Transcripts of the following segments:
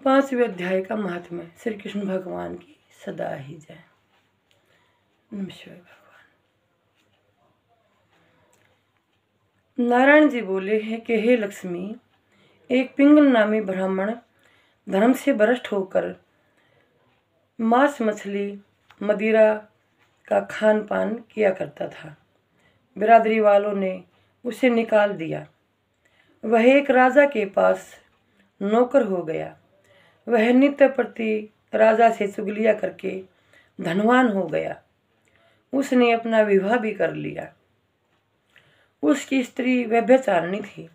5वें अध्याय का महात्म्य। श्री कृष्ण भगवान की सदा ही जय। नमस्कार भगवान। नारायण जी बोले हैं कि हे लक्ष्मी, एक पिंगल नामी ब्राह्मण धर्म से भ्रष्ट होकर मांस मछली मदिरा का खान पान किया करता था। बिरादरी वालों ने उसे निकाल दिया। वह एक राजा के पास नौकर हो गया। वह नित्य प्रति राजा से चुगलियाँ करके धनवान हो गया। उसने अपना विवाह भी कर लिया। उसकी स्त्री व्यभिचारिणी थी।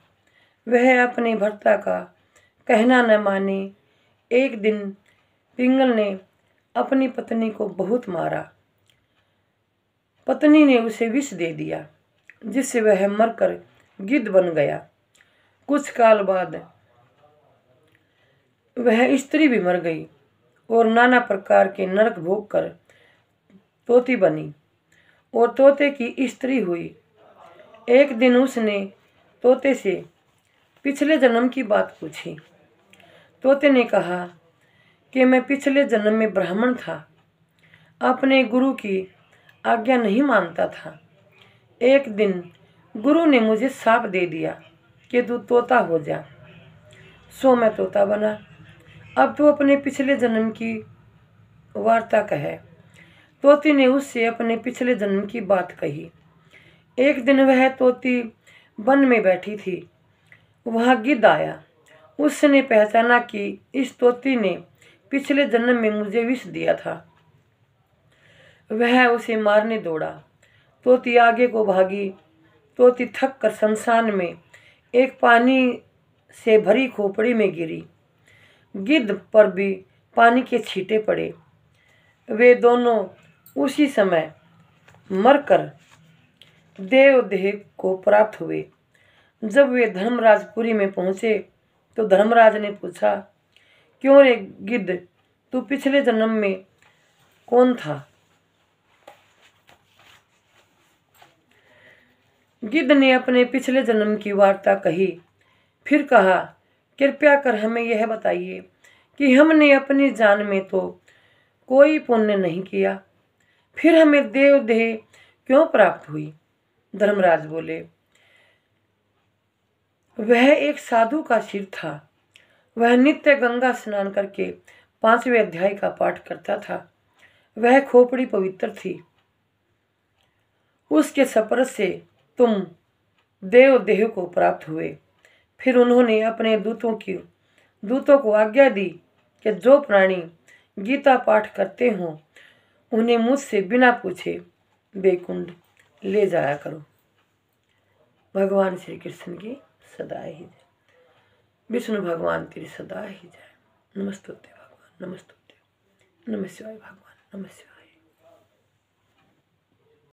वह अपने भर्ता का कहना न माने। एक दिन पिंगल ने अपनी पत्नी को बहुत मारा। पत्नी ने उसे विष दे दिया, जिससे वह मरकर गिद्ध बन गया। कुछ काल बाद वह स्त्री भी मर गई और नाना प्रकार के नरक भोग कर तोती बनी और तोते की स्त्री हुई। एक दिन उसने तोते से पिछले जन्म की बात पूछी। तोते ने कहा कि मैं पिछले जन्म में ब्राह्मण था, अपने गुरु की आज्ञा नहीं मानता था। एक दिन गुरु ने मुझे शाप दे दिया कि तू तोता हो जा। सो मैं तोता बना। अब तू अपने पिछले जन्म की वार्ता कहे। तोती ने उससे अपने पिछले जन्म की बात कही। एक दिन वह तोती वन में बैठी थी। वहाँ गिद्ध आया। उसने पहचाना कि इस तोती ने पिछले जन्म में मुझे विष दिया था। वह उसे मारने दौड़ा। तोती आगे को भागी। तोती थक कर शमशान में एक पानी से भरी खोपड़ी में गिरी। गिद्ध पर भी पानी के छींटे पड़े। वे दोनों उसी समय मरकर देवदेह को प्राप्त हुए। जब वे धर्मराजपुरी में पहुंचे तो धर्मराज ने पूछा, क्यों रे गिद्ध, तू पिछले जन्म में कौन था? गिद्ध ने अपने पिछले जन्म की वार्ता कही। फिर कहा, कृपया कर हमें यह बताइए कि हमने अपनी जान में तो कोई पुण्य नहीं किया, फिर हमें देवदेह क्यों प्राप्त हुई? धर्मराज बोले, वह एक साधु का सिर था। वह नित्य गंगा स्नान करके 5वें अध्याय का पाठ करता था। वह खोपड़ी पवित्र थी। उसके स्पर्श से तुम देवदेह को प्राप्त हुए। फिर उन्होंने अपने दूतों को आज्ञा दी कि जो प्राणी गीता पाठ करते हों उन्हें मुझसे बिना पूछे बैकुंठ ले जाया करो। भगवान श्री कृष्ण की सदा ही जय। विष्णु भगवान तेरी सदा ही जय। नमस्तुते भगवान, नमस्तुते। नमः शिवाय भगवान, नमः शिवाय।